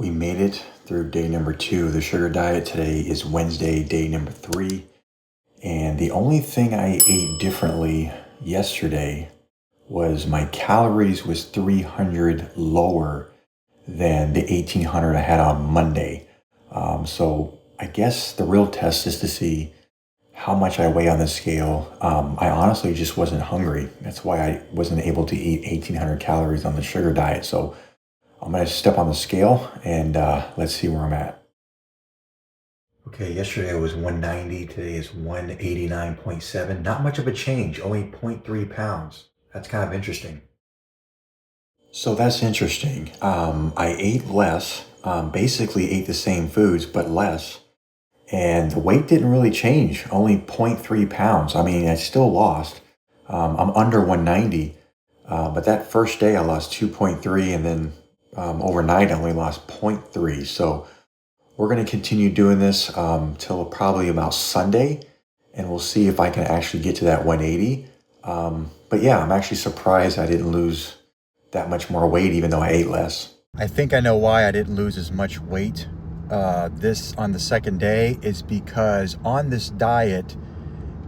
We made it through day number 2 of the sugar diet. Today is Wednesday, day number 3. And the only thing I ate differently yesterday was my calories was 300 lower than the 1800 I had on Monday. So I guess the real test is to see how much I weigh on the scale. I honestly just wasn't hungry. That's why I wasn't able to eat 1800 calories on the sugar diet. So I'm gonna step on the scale and let's see where I'm at. Okay, yesterday I was 190, today is 189.7. Not much of a change, only 0.3 pounds. That's kind of interesting. So that's interesting. I ate less, basically ate the same foods, but less. And the weight didn't really change, only 0.3 pounds. I mean, I still lost. I'm under 190, but that first day I lost 2.3, and then overnight I only lost 0.3. So we're going to continue doing this till probably about Sunday, and we'll see if I can actually get to that 180. But yeah, I'm actually surprised I didn't lose that much more weight, even though I ate less. I think I know why I didn't lose as much weight this on the second day is because on this diet,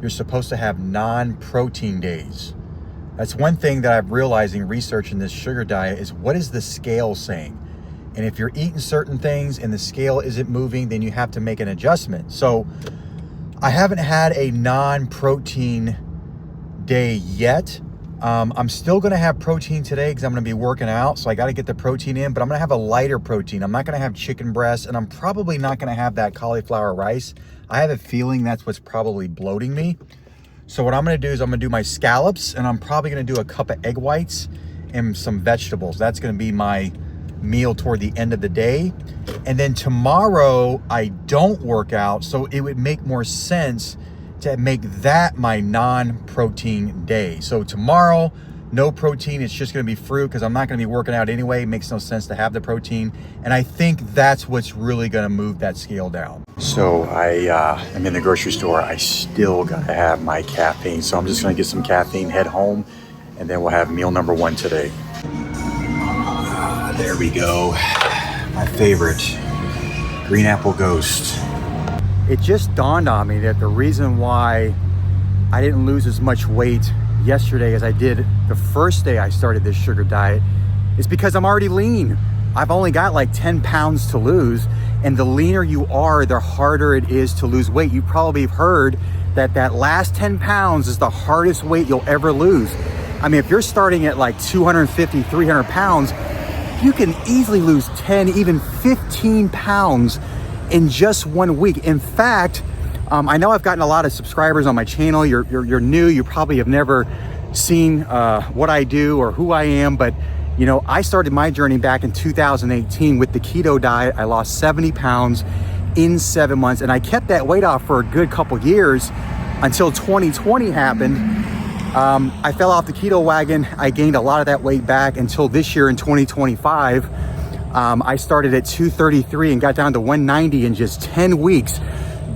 you're supposed to have non-protein days. That's one thing that I'm realizing researching this sugar diet is what is the scale saying? And if you're eating certain things and the scale isn't moving, then you have to make an adjustment. So I haven't had a non-protein day yet. I'm still gonna have protein today because I'm gonna be working out, so I gotta get the protein in, but I'm gonna have a lighter protein. I'm not gonna have chicken breast, and I'm probably not gonna have that cauliflower rice. I have a feeling that's what's probably bloating me. So what I'm gonna do is I'm gonna do my scallops, and I'm probably gonna do a cup of egg whites and some vegetables. That's gonna be my meal toward the end of the day. And then tomorrow I don't work out, so it would make more sense to make that my non-protein day. So tomorrow, no protein, it's just gonna be fruit because I'm not gonna be working out anyway. It makes no sense to have the protein. And I think that's what's really gonna move that scale down. So I'm in the grocery store. I still gotta have my caffeine. So I'm just gonna get some caffeine, head home, and then we'll have meal number 1 today. There we go. My favorite, Green Apple Ghost. It just dawned on me that the reason why I didn't lose as much weight yesterday as I did the first day I started this sugar diet is because I'm already lean. I've only got like 10 pounds to lose, and the leaner you are, the harder it is to lose weight. You probably have heard that that last 10 pounds is the hardest weight you'll ever lose. I mean, if you're starting at like 250, 300 pounds, you can easily lose 10, even 15 pounds in just 1 week. In fact, I know I've gotten a lot of subscribers on my channel. You're new, you probably have never seen what I do or who I am, but you know, I started my journey back in 2018 with the keto diet. I lost 70 pounds in 7 months, and I kept that weight off for a good couple years until 2020 happened. I fell off the keto wagon. I gained a lot of that weight back until this year in 2025. I started at 233 and got down to 190 in just 10 weeks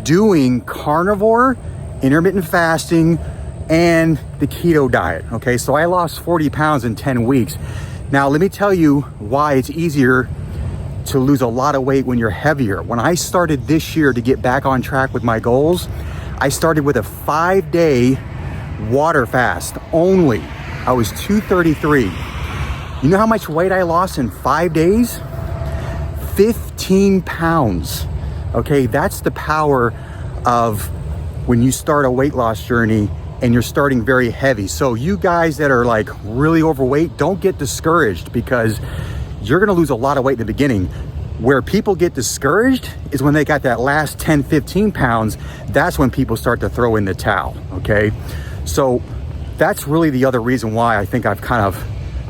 doing carnivore, intermittent fasting, and the keto diet. Okay, so I lost 40 pounds in 10 weeks. Now, let me tell you why it's easier to lose a lot of weight when you're heavier. When I started this year to get back on track with my goals, I started with a 5-day water fast only. I was 233. You know how much weight I lost in 5 days? 15 pounds. Okay, that's the power of when you start a weight loss journey and you're starting very heavy. So you guys that are like really overweight, don't get discouraged because you're gonna lose a lot of weight in the beginning. Where people get discouraged is when they got that last 10, 15 pounds. That's when people start to throw in the towel, okay? So that's really the other reason why I think I've kind of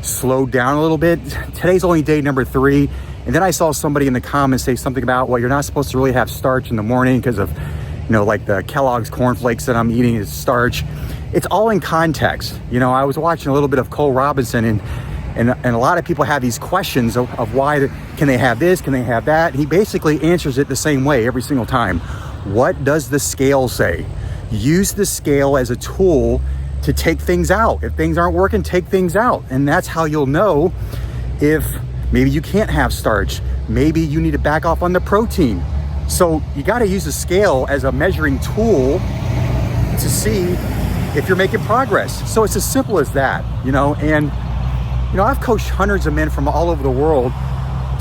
slowed down a little bit. Today's only day number 3. And then I saw somebody in the comments say something about, well, you're not supposed to really have starch in the morning because of, you know, like the Kellogg's cornflakes that I'm eating is starch. It's all in context. You know, I was watching a little bit of Cole Robinson, and a lot of people have these questions of why can they have this, can they have that? He basically answers it the same way every single time. What does the scale say? Use the scale as a tool to take things out. If things aren't working, take things out. And that's how you'll know if Maybe you can't have starch. Maybe you need to back off on the protein. So you got to use a scale as a measuring tool to see if you're making progress. So it's as simple as that, and I've coached hundreds of men from all over the world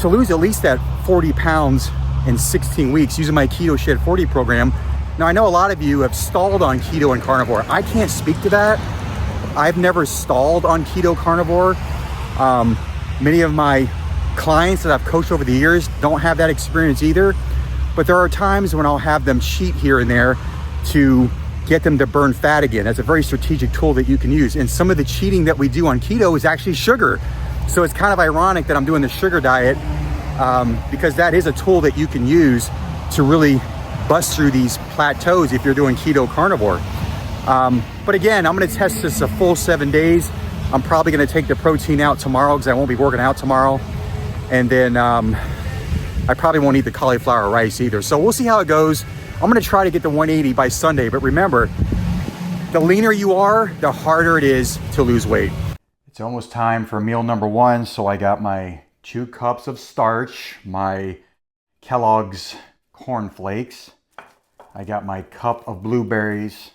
to lose at least that 40 pounds in 16 weeks using my Keto Shed 40 program. Now, I know a lot of you have stalled on keto and carnivore. I can't speak to that. I've never stalled on keto carnivore. Many of my clients that I've coached over the years don't have that experience either. But there are times when I'll have them cheat here and there to get them to burn fat again. That's a very strategic tool that you can use. And some of the cheating that we do on keto is actually sugar. So it's kind of ironic that I'm doing the sugar diet because that is a tool that you can use to really bust through these plateaus if you're doing keto carnivore. But again, I'm gonna test this a full 7 days. I'm probably gonna take the protein out tomorrow because I won't be working out tomorrow. And then I probably won't eat the cauliflower rice either. So we'll see how it goes. I'm gonna try to get to 180 by Sunday, but remember, the leaner you are, the harder it is to lose weight. It's almost time for meal number one. So I got my 2 cups of starch, my Kellogg's Corn Flakes. I got my cup of blueberries,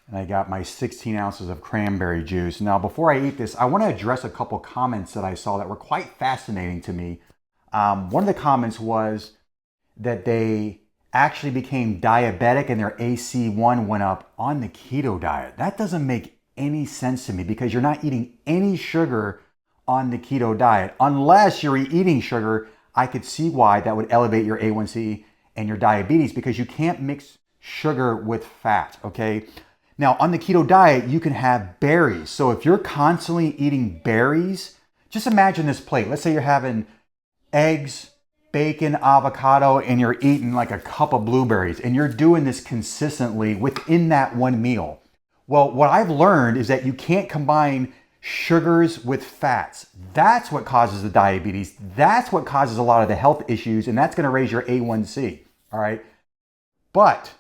and I got my 16 ounces of cranberry juice. Now, before I eat this, I want to address a couple comments that I saw that were quite fascinating to me. One of the comments was that they actually became diabetic and their AC1 went up on the keto diet. That doesn't make any sense to me because you're not eating any sugar on the keto diet. Unless you're eating sugar, I could see why that would elevate your A1C and your diabetes because you can't mix sugar with fat, okay? Now, on the keto diet, you can have berries. So if you're constantly eating berries, just imagine this plate. Let's say you're having eggs, bacon, avocado, and you're eating like a cup of blueberries, and you're doing this consistently within that one meal. Well, what I've learned is that you can't combine sugars with fats. That's what causes the diabetes. That's what causes a lot of the health issues, and that's gonna raise your A1C, all right? But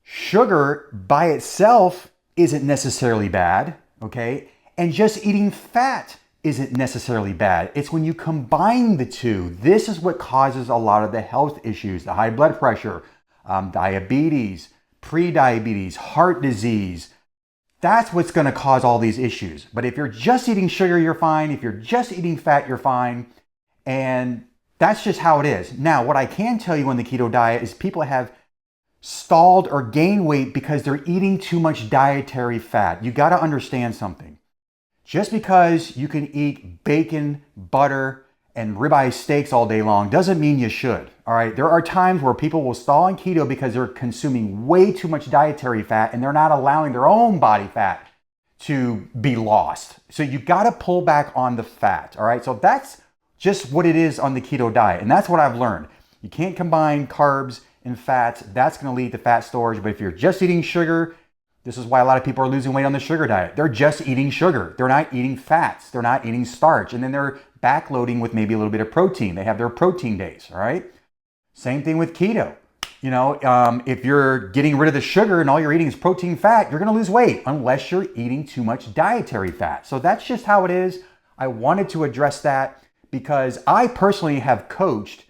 sugar by itself isn't necessarily bad, okay? And just eating fat isn't necessarily bad. It's when you combine the two, this is what causes a lot of the health issues, the high blood pressure, diabetes, pre-diabetes, heart disease. That's what's gonna cause all these issues. But if you're just eating sugar, you're fine. If you're just eating fat, you're fine. And that's just how it is. Now, what I can tell you on the keto diet is people have stalled or gained weight because they're eating too much dietary fat. You gotta understand something. Just because you can eat bacon, butter, and ribeye steaks all day long doesn't mean you should, all right? There are times where people will stall on keto because they're consuming way too much dietary fat and they're not allowing their own body fat to be lost. So you gotta pull back on the fat, all right? So that's just what it is on the keto diet, and that's what I've learned. You can't combine carbs and fats. That's gonna lead to fat storage, but if you're just eating sugar, this is why a lot of people are losing weight on the sugar diet. They're just eating sugar. They're not eating fats. They're not eating starch. And then they're backloading with maybe a little bit of protein. They have their protein days, all right? Same thing with keto. If you're getting rid of the sugar and all you're eating is protein fat, you're gonna lose weight unless you're eating too much dietary fat. So that's just how it is. I wanted to address that because I personally have coached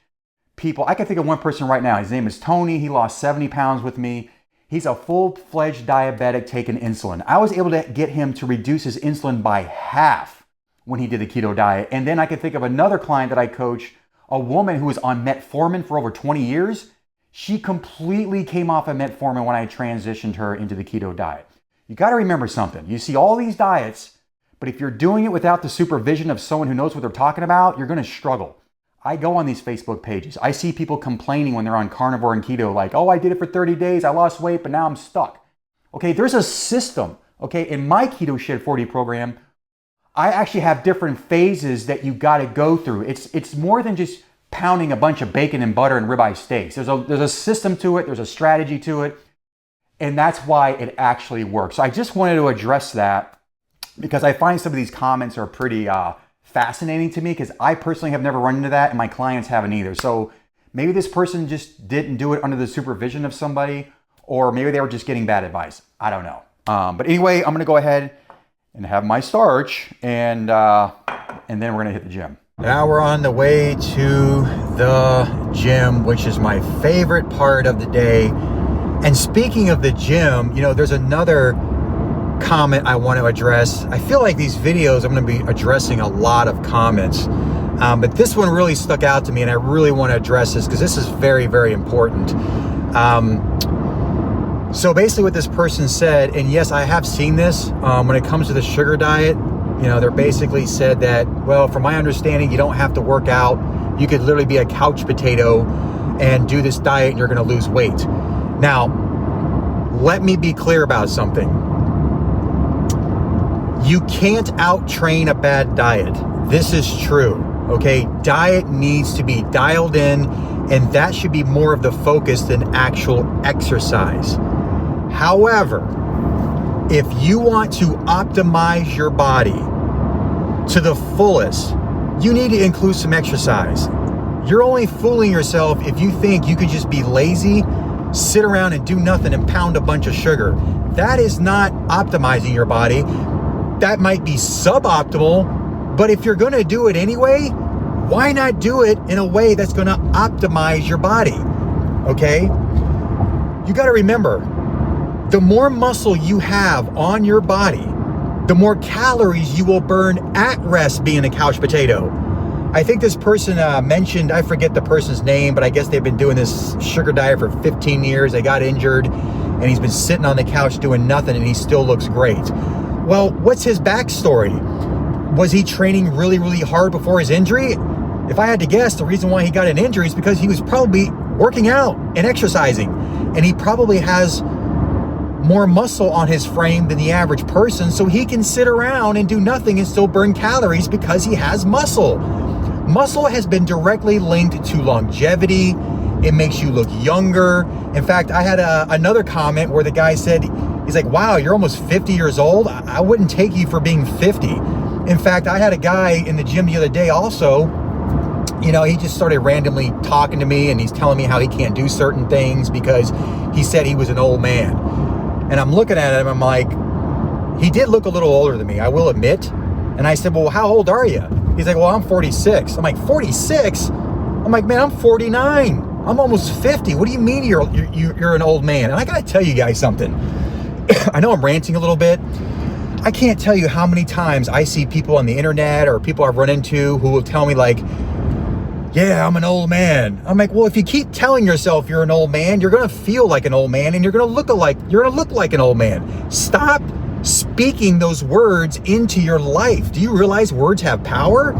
people. I can think of one person right now. His name is Tony. He lost 70 pounds with me. He's a full-fledged diabetic taking insulin. I was able to get him to reduce his insulin by half when he did the keto diet. And then I can think of another client that I coach, a woman who was on metformin for over 20 years. She completely came off of metformin when I transitioned her into the keto diet. You got to remember something. You see all these diets, but if you're doing it without the supervision of someone who knows what they're talking about, you're going to struggle. I go on these Facebook pages. I see people complaining when they're on carnivore and keto, like, oh, I did it for 30 days. I lost weight, but now I'm stuck. Okay, there's a system. Okay, in my Keto Shed 40 program, I actually have different phases that you got to go through. It's more than just pounding a bunch of bacon and butter and ribeye steaks. There's a system to it. There's a strategy to it. And that's why it actually works. So I just wanted to address that because I find some of these comments are pretty fascinating to me because I personally have never run into that and my clients haven't either. So maybe this person just didn't do it under the supervision of somebody, or maybe they were just getting bad advice. I don't know. But anyway, I'm going to go ahead and have my starch and then we're going to hit the gym. Now we're on the way to the gym, which is my favorite part of the day. And speaking of the gym, you know, there's another comment I want to address. I feel like these videos, I'm going to be addressing a lot of comments. But this one really stuck out to me, and I really want to address this because this is very, very important. So basically what this person said, and yes, I have seen this, when it comes to the sugar diet, you know, they're basically said that, well, from my understanding, you don't have to work out. You could literally be a couch potato and do this diet and you're going to lose weight. Now, let me be clear about something. You can't out-train a bad diet. This is true, okay? Diet needs to be dialed in, and that should be more of the focus than actual exercise. However, if you want to optimize your body to the fullest, you need to include some exercise. You're only fooling yourself if you think you could just be lazy, sit around and do nothing and pound a bunch of sugar. That is not optimizing your body. That might be suboptimal, but if you're gonna do it anyway, why not do it in a way that's gonna optimize your body, okay? You gotta remember, the more muscle you have on your body, the more calories you will burn at rest being a couch potato. I think this person mentioned, I forget the person's name, but I guess they've been doing this sugar diet for 15 years. They got injured and he's been sitting on the couch doing nothing and he still looks great. Well, what's his backstory? Was he training really, really hard before his injury? If I had to guess, the reason why he got an injury is because he was probably working out and exercising, and he probably has more muscle on his frame than the average person, so he can sit around and do nothing and still burn calories because he has muscle. Muscle has been directly linked to longevity. It makes you look younger. In fact, I had another comment where the guy said, he's like, wow, you're almost 50 years old. I wouldn't take you for being 50. In fact, I had a guy in the gym the other day also, you know, he just started randomly talking to me and he's telling me how he can't do certain things because he said he was an old man. And I'm looking at him, I'm like, he did look a little older than me, I will admit. And I said, well, how old are you? He's like, well, I'm 46. I'm like, 46? I'm like, man, I'm 49. I'm almost 50. What do you mean you're an old man? And I gotta tell you guys something. I know I'm ranting a little bit. I can't tell you how many times I see people on the internet or people I've run into who will tell me like, yeah, I'm an old man. I'm like, well, if you keep telling yourself you're an old man, you're gonna feel like an old man and you're gonna look like an old man. Stop speaking those words into your life. Do you realize words have power?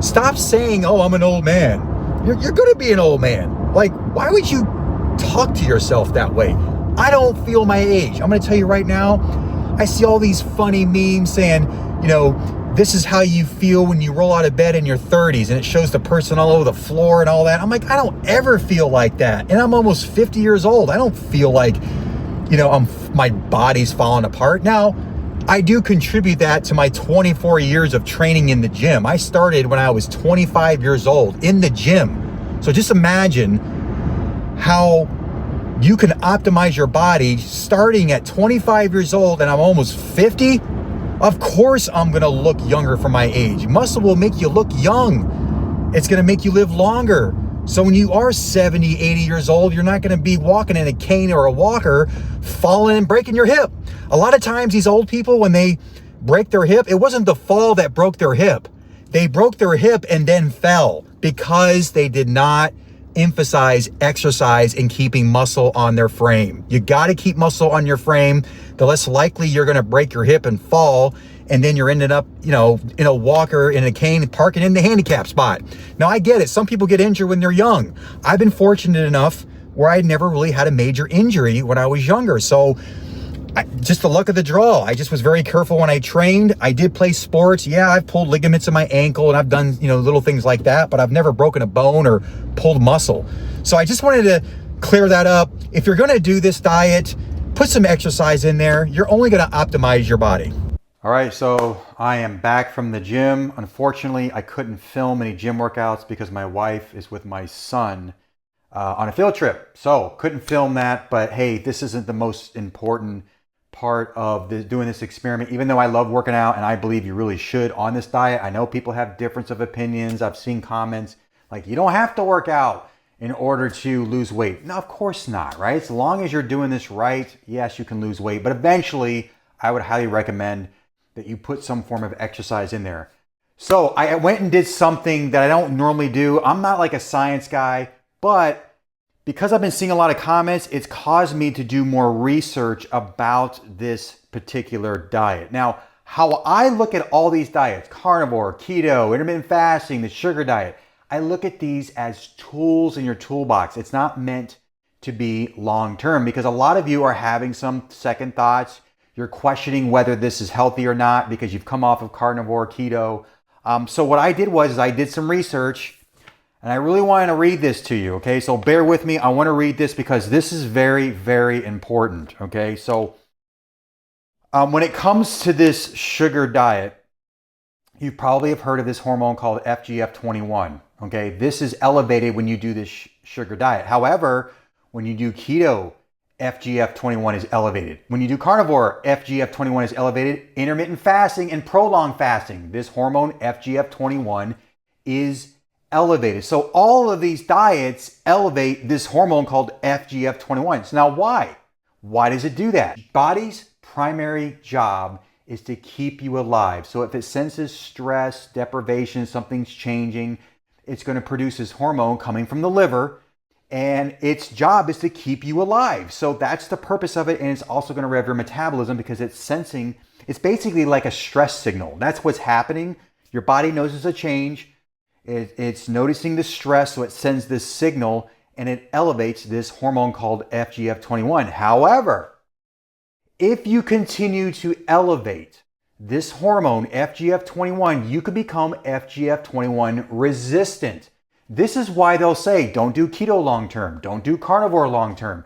Stop saying, oh, I'm an old man. You're gonna be an old man. Like, why would you talk to yourself that way? I don't feel my age. I'm gonna tell you right now, I see all these funny memes saying, you know, this is how you feel when you roll out of bed in your 30s, and it shows the person all over the floor and all that. I'm like, I don't ever feel like that. And I'm almost 50 years old. I don't feel like, you know, my body's falling apart. Now, I do contribute that to my 24 years of training in the gym. I started when I was 25 years old in the gym. So just imagine how you can optimize your body starting at 25 years old and I'm almost 50. Of course I'm gonna look younger for my age. Muscle will make you look young. It's gonna make you live longer. So when you are 70, 80 years old, you're not gonna be walking in a cane or a walker, falling and breaking your hip. A lot of times these old people, when they break their hip, it wasn't the fall that broke their hip. They broke their hip and then fell because they did not emphasize exercise and keeping muscle on their frame. You got to keep muscle on your frame. The less likely you're going to break your hip and fall, and then you're ending up, you know, in a walker, in a cane, parking in the handicap spot. Now, I get it. Some people get injured when they're young. I've been fortunate enough where I never really had a major injury when I was younger. So just the luck of the draw. I just was very careful when I trained. I did play sports. Yeah, I've pulled ligaments in my ankle and I've done, you know, little things like that, but I've never broken a bone or pulled muscle. So I just wanted to clear that up. If you're going to do this diet, put some exercise in there. You're only going to optimize your body. All right, so I am back from the gym. Unfortunately, I couldn't film any gym workouts because my wife is with my son on a field trip. So couldn't film that, but hey, this isn't the most important part of doing this experiment, even though I love working out and I believe you really should on this diet. I know people have difference of opinions. I've seen comments like, you don't have to work out in order to lose weight. No, of course not, right? As long as you're doing this right, yes, you can lose weight. But eventually, I would highly recommend that you put some form of exercise in there. So I went and did something that I don't normally do. I'm not like a science guy, but because I've been seeing a lot of comments, it's caused me to do more research about this particular diet. Now, how I look at all these diets, carnivore, keto, intermittent fasting, the sugar diet, I look at these as tools in your toolbox. It's not meant to be long-term because a lot of you are having some second thoughts. You're questioning whether this is healthy or not because you've come off of carnivore, keto. So what I did was I did some research and I really wanted to read this to you, okay? So bear with me. I want to read this because this is very, very important, okay? So when it comes to this sugar diet, you probably have heard of this hormone called FGF21, okay? This is elevated when you do this sugar diet. However, when you do keto, FGF21 is elevated. When you do carnivore, FGF21 is elevated. Intermittent fasting and prolonged fasting, this hormone FGF21 is elevated. So all of these diets elevate this hormone called FGF21. So now why? Why does it do that? Body's primary job is to keep you alive. So if it senses stress, deprivation, something's changing, it's going to produce this hormone coming from the liver. And its job is to keep you alive. So that's the purpose of it. And it's also going to rev your metabolism because it's sensing, it's basically like a stress signal. That's what's happening. Your body knows there's a change. It's noticing the stress, so it sends this signal and it elevates this hormone called FGF21. However, if you continue to elevate this hormone, FGF21, you could become FGF21 resistant. This is why they'll say, don't do keto long-term, don't do carnivore long-term,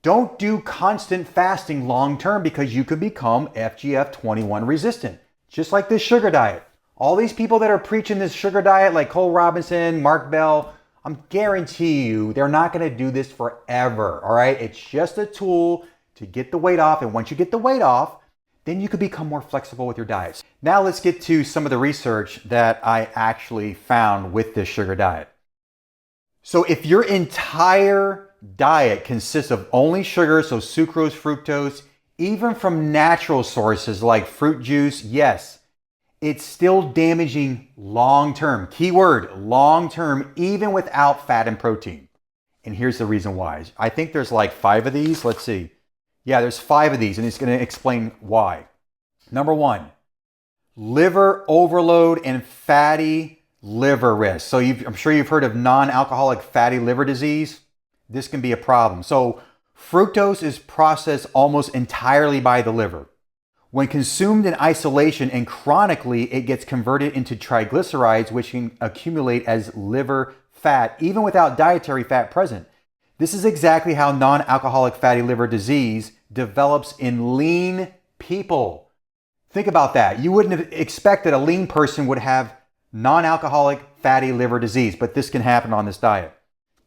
don't do constant fasting long-term because you could become FGF21 resistant. Just like this sugar diet. All these people that are preaching this sugar diet like Cole Robinson, Mark Bell, I'm guarantee you they're not going to do this forever, all right? It's just a tool to get the weight off, and once you get the weight off, then you could become more flexible with your diets. Now let's get to some of the research that I actually found with this sugar diet. So if your entire diet consists of only sugar, so sucrose, fructose, even from natural sources like fruit juice, yes, it's still damaging long-term. Keyword, long-term, even without fat and protein. And here's the reason why. I think there's like 5 of these. Let's see. Yeah, there's 5 of these, and it's going to explain why. Number 1, liver overload and fatty liver risk. So I'm sure you've heard of non-alcoholic fatty liver disease. This can be a problem. So fructose is processed almost entirely by the liver. When consumed in isolation and chronically, it gets converted into triglycerides, which can accumulate as liver fat, even without dietary fat present. This is exactly how non-alcoholic fatty liver disease develops in lean people. Think about that. You wouldn't have expected a lean person would have non-alcoholic fatty liver disease, but this can happen on this diet.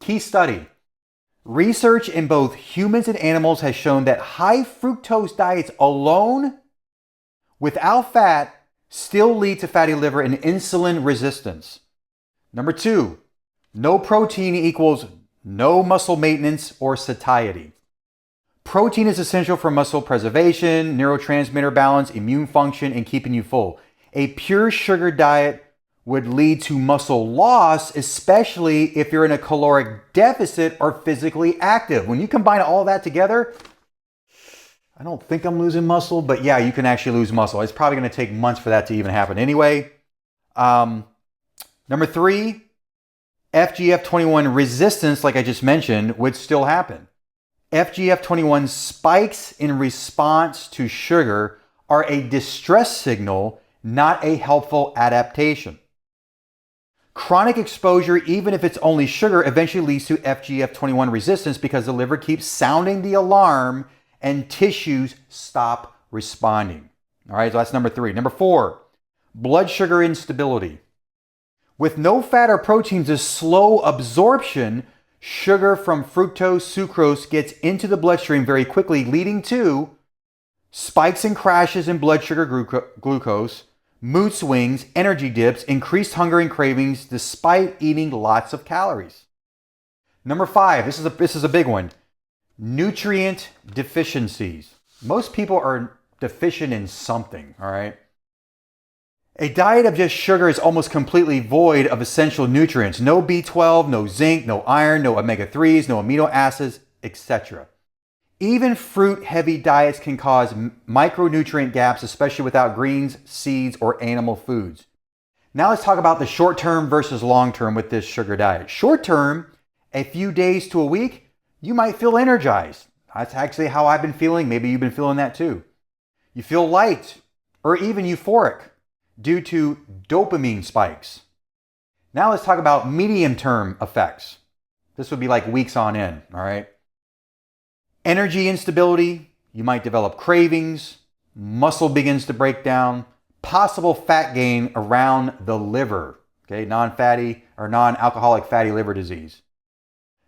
Key study. Research in both humans and animals has shown that high fructose diets alone, without fat, still lead to fatty liver and insulin resistance. Number 2, no protein equals no muscle maintenance or satiety. Protein is essential for muscle preservation, neurotransmitter balance, immune function, and keeping you full. A pure sugar diet would lead to muscle loss, especially if you're in a caloric deficit or physically active. When you combine all that together, I don't think I'm losing muscle, but yeah, you can actually lose muscle. It's probably going to take months for that to even happen anyway. Number 3, FGF21 resistance, like I just mentioned, would still happen. FGF21 spikes in response to sugar are a distress signal, not a helpful adaptation. Chronic exposure, even if it's only sugar, eventually leads to FGF21 resistance because the liver keeps sounding the alarm and tissues stop responding. All right, so that's number 3. Number 4, blood sugar instability. With no fat or proteins, a slow absorption, sugar from fructose, sucrose gets into the bloodstream very quickly, leading to spikes and crashes in blood sugar glucose, mood swings, energy dips, increased hunger and cravings despite eating lots of calories. Number 5, this is a big one. Nutrient deficiencies. Most people are deficient in something, all right? A diet of just sugar is almost completely void of essential nutrients. No B12, no zinc, no iron, no omega-3s, no amino acids, etc. Even fruit-heavy diets can cause micronutrient gaps, especially without greens, seeds, or animal foods. Now let's talk about the short-term versus long-term with this sugar diet. Short-term, a few days to a week, you might feel energized. That's actually how I've been feeling. Maybe you've been feeling that too. You feel light or even euphoric due to dopamine spikes. Now let's talk about medium-term effects. This would be like weeks on end, all right? Energy instability, you might develop cravings, muscle begins to break down, possible fat gain around the liver, okay? Non-fatty or non-alcoholic fatty liver disease.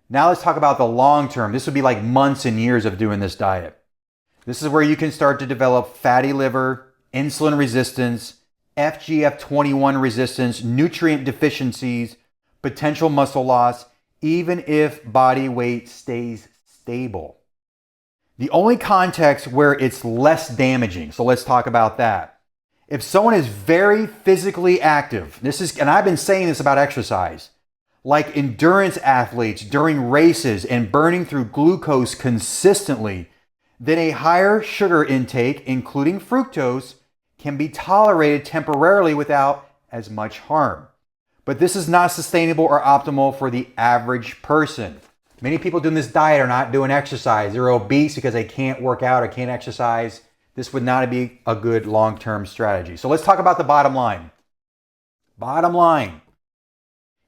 Now let's talk about the long term. This would be like months and years of doing this diet. This is where you can start to develop fatty liver, insulin resistance, FGF21 resistance, nutrient deficiencies, potential muscle loss, even if body weight stays stable. The only context where it's less damaging, so let's talk about that. If someone is very physically active, and I've been saying this about exercise, like endurance athletes during races and burning through glucose consistently, then a higher sugar intake, including fructose, can be tolerated temporarily without as much harm. But this is not sustainable or optimal for the average person. Many people doing this diet are not doing exercise. They're obese because they can't work out or can't exercise. This would not be a good long-term strategy. So let's talk about the bottom line. Bottom line.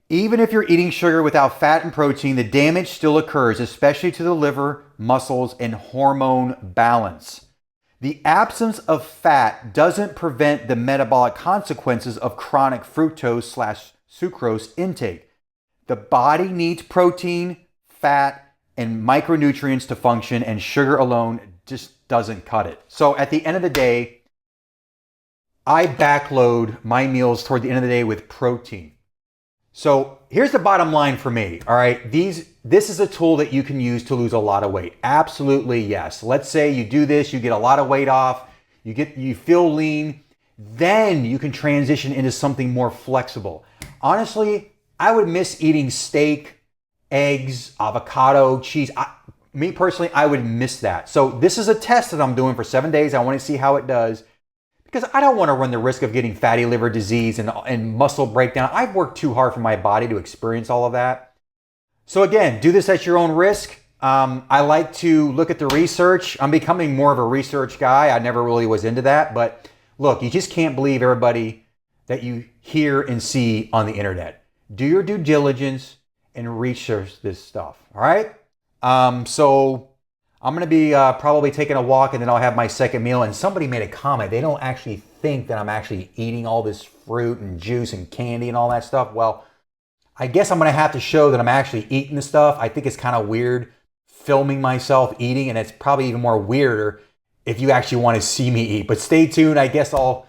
Even if you're eating sugar without fat and protein, the damage still occurs, especially to the liver, muscles, and hormone balance. The absence of fat doesn't prevent the metabolic consequences of chronic fructose/sucrose intake. The body needs protein, fat, and micronutrients to function, and sugar alone just doesn't cut it. So at the end of the day, I backload my meals toward the end of the day with protein. So here's the bottom line for me, all right? This is a tool that you can use to lose a lot of weight. Absolutely, yes. Let's say you do this, you get a lot of weight off, you feel lean, then you can transition into something more flexible. Honestly, I would miss eating steak, eggs, avocado, cheese. Me personally, I would miss that. So this is a test that I'm doing for 7 days. I want to see how it does, because I don't want to run the risk of getting fatty liver disease and muscle breakdown. I've worked too hard for my body to experience all of that. So again, do this at your own risk. I like to look at the research. I'm becoming more of a research guy. I never really was into that. But look, you just can't believe everybody that you hear and see on the internet. Do your due diligence and research this stuff. All right? So I'm going to be probably taking a walk, and then I'll have my second meal. And somebody made a comment. They don't actually think that I'm actually eating all this fruit and juice and candy and all that stuff. Well, I guess I'm going to have to show that I'm actually eating the stuff. I think it's kind of weird filming myself eating, and it's probably even more weirder if you actually want to see me eat. But stay tuned. I guess I'll,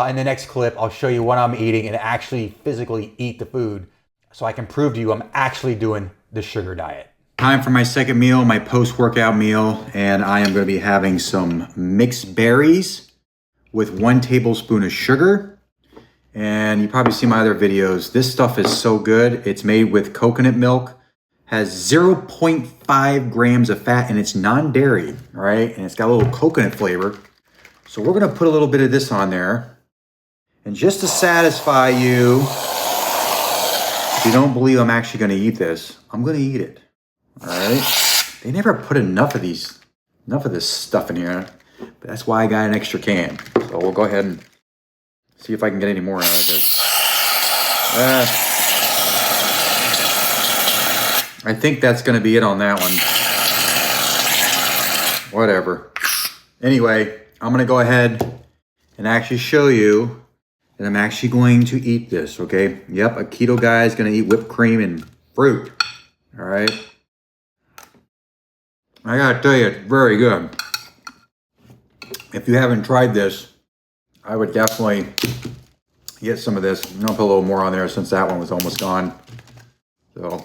in the next clip, I'll show you what I'm eating and actually physically eat the food so I can prove to you I'm actually doing the sugar diet. Time for my second meal, my post-workout meal, and I am going to be having some mixed berries with 1 tablespoon of sugar. And you probably see my other videos. This stuff is so good. It's made with coconut milk, has 0.5 grams of fat, and it's non-dairy, all right? And it's got a little coconut flavor. So we're going to put a little bit of this on there. And just to satisfy you, if you don't believe I'm actually going to eat this, I'm going to eat it. All right, they never put enough of this stuff in here, but that's why I got an extra can. So we'll go ahead and see if I can get any more out of this. I think that's going to be it on that one. Whatever. Anyway, I'm going to go ahead and actually show you that I'm actually going to eat this, okay? Yep, a keto guy is going to eat whipped cream and fruit, all right? I gotta tell you, it's very good. if you haven't tried this, I would definitely get some of this. I'll put a little more on there since that one was almost gone. So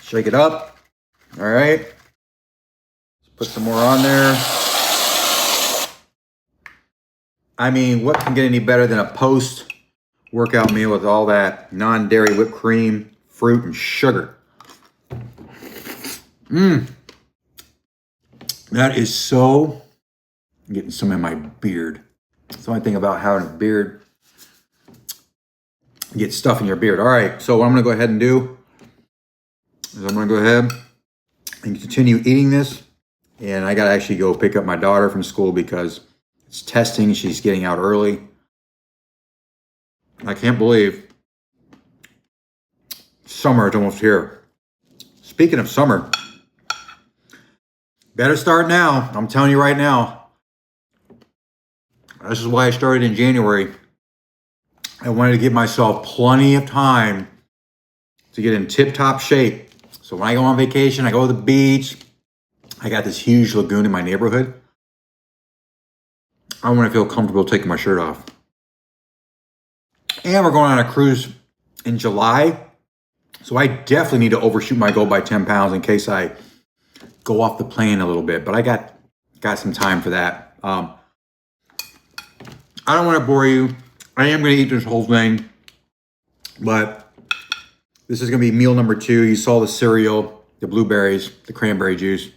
shake it up. All right. Let's put some more on there. I mean, what can get any better than a post-workout meal with all that non-dairy whipped cream, fruit, and sugar? That is so... I'm getting some in my beard. It's the only thing about having a beard. You get stuff in your beard. All right, so what I'm gonna go ahead and do is I'm gonna go ahead and continue eating this. And I gotta actually go pick up my daughter from school because it's testing. She's getting out early. I can't believe summer is almost here. Speaking of summer, better start now. I'm telling you right now. This is why I started in January. I wanted to give myself plenty of time to get in tip-top shape. So when I go on vacation, I go to the beach. I got this huge lagoon in my neighborhood. I want to feel comfortable taking my shirt off. And we're going on a cruise in July. So I definitely need to overshoot my goal by 10 pounds in case I go off the plane a little bit. But I got some time for that. I don't want to bore you. I am going to eat this whole thing. But this is going to be meal number 2. You saw the cereal, the blueberries, the cranberry juice.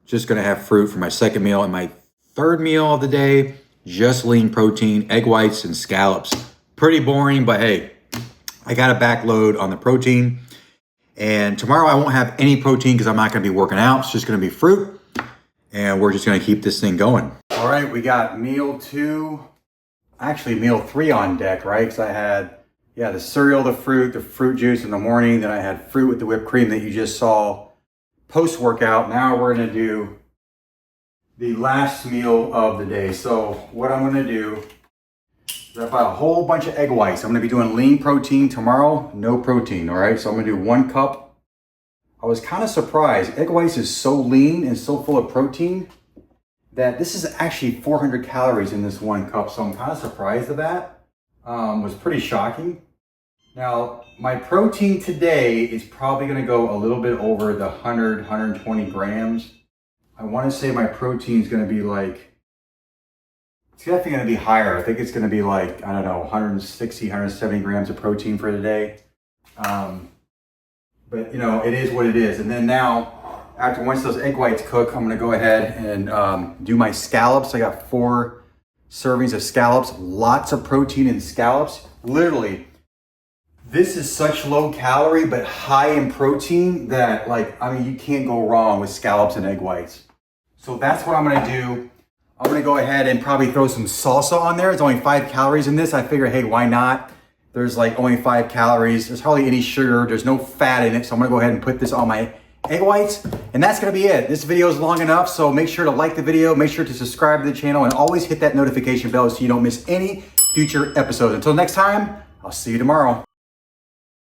Just going to have fruit for my second meal. And my third meal of the day, just lean protein, egg whites, and scallops. Pretty boring, but hey, I got a backload on the protein. And tomorrow I won't have any protein because I'm not going to be working out. It's just going to be fruit. And we're just going to keep this thing going. All right, we got meal 2. Actually, meal 3 on deck, right? Because I had, the cereal, the fruit juice in the morning. Then I had fruit with the whipped cream that you just saw post-workout. Now we're going to do the last meal of the day. So what I'm going to do is I bought a whole bunch of egg whites. I'm going to be doing lean protein tomorrow, no protein, all right? So I'm going to do 1 cup. I was kind of surprised. Egg whites is so lean and so full of protein that this is actually 400 calories in this 1 cup. So I'm kind of surprised at that. Was pretty shocking. Now, my protein today is probably going to go a little bit over the 100, 120 grams. I want to say my protein is going to be like, it's definitely going to be higher. I think it's going to be like, I don't know, 160, 170 grams of protein for today. But, it is what it is. And then now, once those egg whites cook, I'm going to go ahead and do my scallops. I got 4 servings of scallops. Lots of protein in scallops. Literally, this is such low calorie but high in protein that you can't go wrong with scallops and egg whites. So that's what I'm going to do. I'm going to go ahead and probably throw some salsa on there. It's only 5 calories in this. I figure, hey, why not? There's only 5 calories. There's hardly any sugar. There's no fat in it. So I'm going to go ahead and put this on my egg whites. And that's going to be it. This video is long enough. So make sure to like the video. Make sure to subscribe to the channel. And always hit that notification bell so you don't miss any future episodes. Until next time, I'll see you tomorrow.